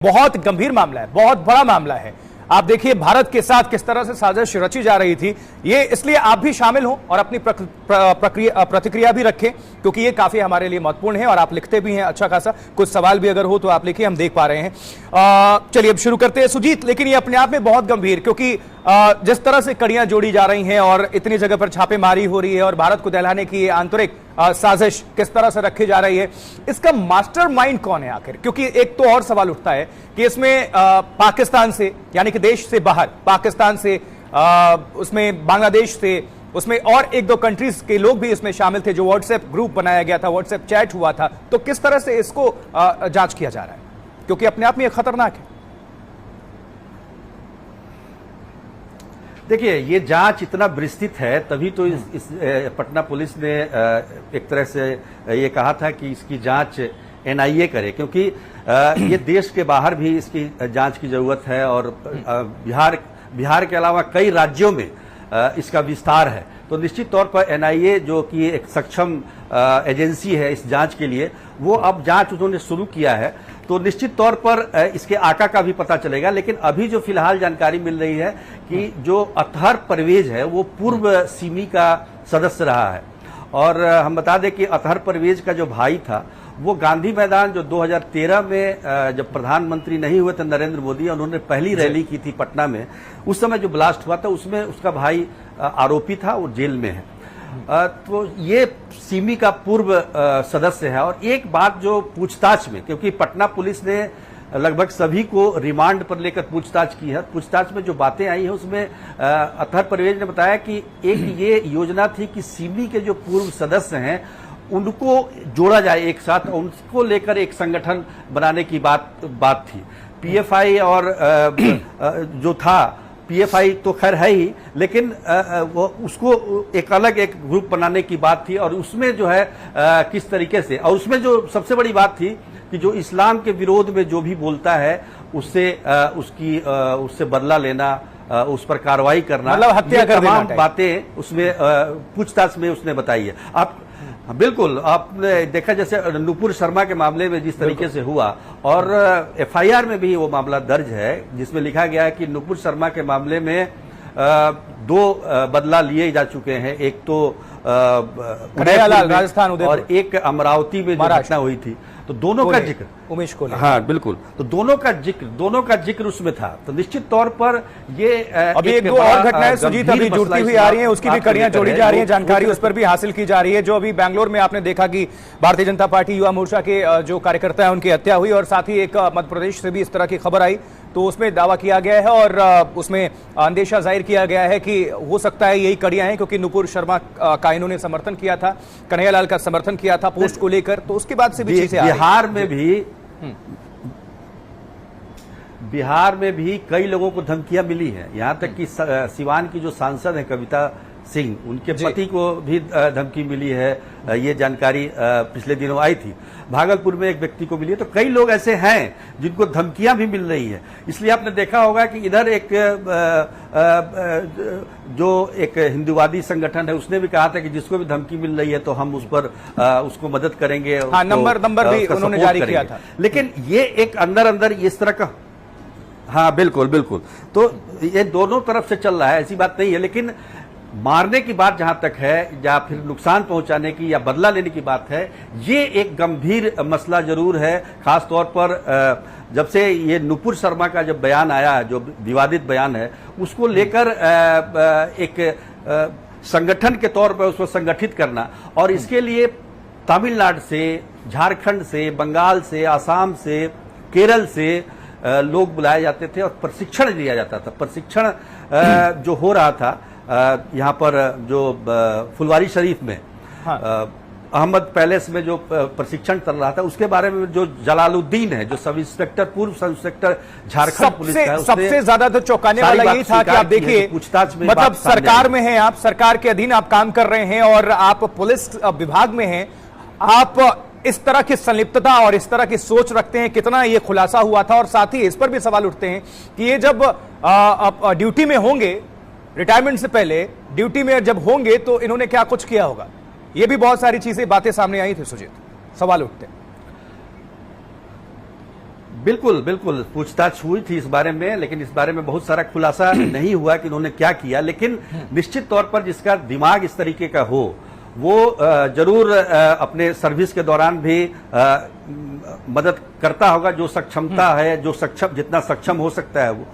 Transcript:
बहुत गंभीर मामला है, बहुत बड़ा मामला है। आप देखिए भारत के साथ किस तरह से साजिश रची जा रही थी। ये इसलिए आप भी शामिल हो और अपनी प्रतिक्रिया भी रखें, क्योंकि ये काफी हमारे लिए महत्वपूर्ण है। और आप लिखते भी हैं अच्छा खासा, कुछ सवाल भी अगर हो तो आप लिखिए, हम देख पा रहे हैं। चलिए अब शुरू करते हैं सुजीत। लेकिन ये अपने आप में बहुत गंभीर, क्योंकि जिस तरह से कड़ियां जोड़ी जा रही हैं और इतनी जगह पर छापेमारी हो रही है और भारत को दहलाने की आंतरिक साजिश किस तरह से रखी जा रही है, इसका मास्टरमाइंड कौन है आखिर? क्योंकि एक तो और सवाल उठता है कि इसमें पाकिस्तान से, यानी कि देश से बाहर, पाकिस्तान से, उसमें बांग्लादेश से, उसमें और एक दो कंट्रीज के लोग भी इसमें शामिल थे। जो व्हाट्सएप ग्रुप बनाया गया था, व्हाट्सएप चैट हुआ था, तो किस तरह से इसको जांच किया जा रहा है? क्योंकि अपने आप में यह खतरनाक है। देखिए, ये जांच इतना विस्तृत है, तभी तो इस पटना पुलिस ने एक तरह से ये कहा था कि इसकी जांच एनआईए करे, क्योंकि ये देश के बाहर भी इसकी जांच की जरूरत है। और बिहार के अलावा कई राज्यों में इसका विस्तार है। तो निश्चित तौर पर एनआईए, जो कि एक सक्षम एजेंसी है इस जांच के लिए, वो अब जांच उन्होंने शुरू किया है। तो निश्चित तौर पर इसके आका का भी पता चलेगा। लेकिन अभी जो फिलहाल जानकारी मिल रही है कि जो अतहर परवेज है वो पूर्व सिमी का सदस्य रहा है। और हम बता दें कि अतहर परवेज का जो भाई था वो गांधी मैदान, जो 2013 में जब प्रधानमंत्री नहीं हुए थे नरेंद्र मोदी, उन्होंने पहली रैली की थी पटना में, उस समय जो ब्लास्ट हुआ था उसमें उसका भाई आरोपी था, वो जेल में है। तो ये सिमी का पूर्व सदस्य है। और एक बात जो पूछताछ में, क्योंकि पटना पुलिस ने लगभग सभी को रिमांड पर लेकर पूछताछ की है, पूछताछ में जो बातें आई हैं उसमें अतहर परवेज ने बताया कि एक ये योजना थी कि सिमी के जो पूर्व सदस्य हैं उनको जोड़ा जाए एक साथ, उनको लेकर एक संगठन बनाने की बात थी। पीएफआई और जो था, पीएफआई तो खैर है ही, लेकिन वो उसको एक अलग एक ग्रुप बनाने की बात थी। और उसमें जो है किस तरीके से, और उसमें जो सबसे बड़ी बात थी कि जो इस्लाम के विरोध में जो भी बोलता है उससे बदला लेना, उस पर कार्रवाई करना, मतलब हत्या कर देना, तमाम बातें उसमें पूछताछ में उसने बताई है। आप बिल्कुल, आपने देखा जैसे नुपुर शर्मा के मामले में जिस तरीके से हुआ, और एफआईआर में भी वो मामला दर्ज है जिसमें लिखा गया है कि नुपुर शर्मा के मामले में दो बदला लिए जा चुके हैं। एक तो राजस्थान और एक अमरावती में जो घटना हुई थी, तो दोनों का जिक्र उमेश को, हाँ बिल्कुल, तो दोनों का जिक्र उसमें था। तो निश्चित तौर पर ये अभी एक दो और घटनाएं सुजीत अभी जुड़ती हुई आ रही हैं, उसकी भी कड़ियां जोड़ी जा रही हैं, जानकारी उस पर भी हासिल की जा रही है। जो अभी बेंगलोर में आपने देखा कि भारतीय जनता पार्टी युवा मोर्चा के जो कार्यकर्ता है उनकी हत्या हुई, और साथ ही एक मध्य प्रदेश से भी इस तरह की खबर आई, तो उसमें दावा किया गया है और उसमें अंदेशा जाहिर किया गया है कि हो सकता है यही कड़ियां हैं, क्योंकि नुपुर शर्मा का इन्होंने समर्थन किया था, कन्हैयालाल का समर्थन किया था पोस्ट को लेकर। तो उसके बाद से भी चीजें बिहार में भी कई लोगों को धमकियां मिली हैं। यहां तक कि सिवान की जो सांसद है कविता सिंह, उनके पति को भी धमकी मिली है। ये जानकारी पिछले दिनों आई थी। भागलपुर में एक व्यक्ति को मिली है। तो कई लोग ऐसे हैं जिनको धमकियां भी मिल रही है। इसलिए आपने देखा होगा कि इधर एक जो एक हिंदूवादी संगठन है उसने भी कहा था कि जिसको भी धमकी मिल रही है तो हम उस पर उसको मदद करेंगे। हाँ, नंबर भी उन्होंने जारी किया था। लेकिन ये एक अंदर इस तरह का, हाँ बिल्कुल, तो ये दोनों तरफ से चल रहा है, ऐसी बात नहीं है। लेकिन मारने की बात जहां तक है, या फिर नुकसान पहुंचाने की या बदला लेने की बात है, ये एक गंभीर मसला जरूर है। खास तौर पर जब से ये नुपुर शर्मा का जब बयान आया, जो विवादित बयान है, उसको लेकर एक संगठन के तौर पर उसको संगठित करना, और इसके लिए तमिलनाडु से, झारखंड से, बंगाल से, आसाम से, केरल से लोग बुलाए जाते थे और प्रशिक्षण दिया जाता था। प्रशिक्षण जो हो रहा था यहाँ पर जो फुलवारी शरीफ में, हाँ, अहमद पैलेस में जो प्रशिक्षण चल रहा था, उसके बारे में जो जलालुद्दीन है, जो सब इंस्पेक्टर, पूर्व सब इंस्पेक्टर झारखंड पुलिस का, सबसे ज्यादा तो चौंकाने वाला यही था कि आप देखिए, पूछताछ में मतलब सरकार में हैं आप, सरकार के अधीन आप काम कर रहे हैं और आप पुलिस विभाग में हैं, आप इस तरह की संलिप्तता और इस तरह की सोच रखते हैं। कितना ये खुलासा हुआ था। और साथ ही इस पर भी सवाल उठते हैं कि ये जब ड्यूटी में होंगे, रिटायरमेंट से पहले ड्यूटी में जब होंगे, तो इन्होंने क्या कुछ किया होगा। ये भी बहुत सारी चीजें, बातें सामने आई थी सुजीत, सवाल उठते हैं। बिल्कुल बिल्कुल पूछताछ हुई थी इस बारे में, लेकिन इस बारे में बहुत सारा खुलासा नहीं हुआ कि उन्होंने क्या किया। लेकिन निश्चित तौर पर जिसका दिमाग इस तरीके का हो वो जरूर अपने सर्विस के दौरान भी मदद करता होगा, जो सक्षमता है, जो सक्षम जितना सक्षम हो सकता है वो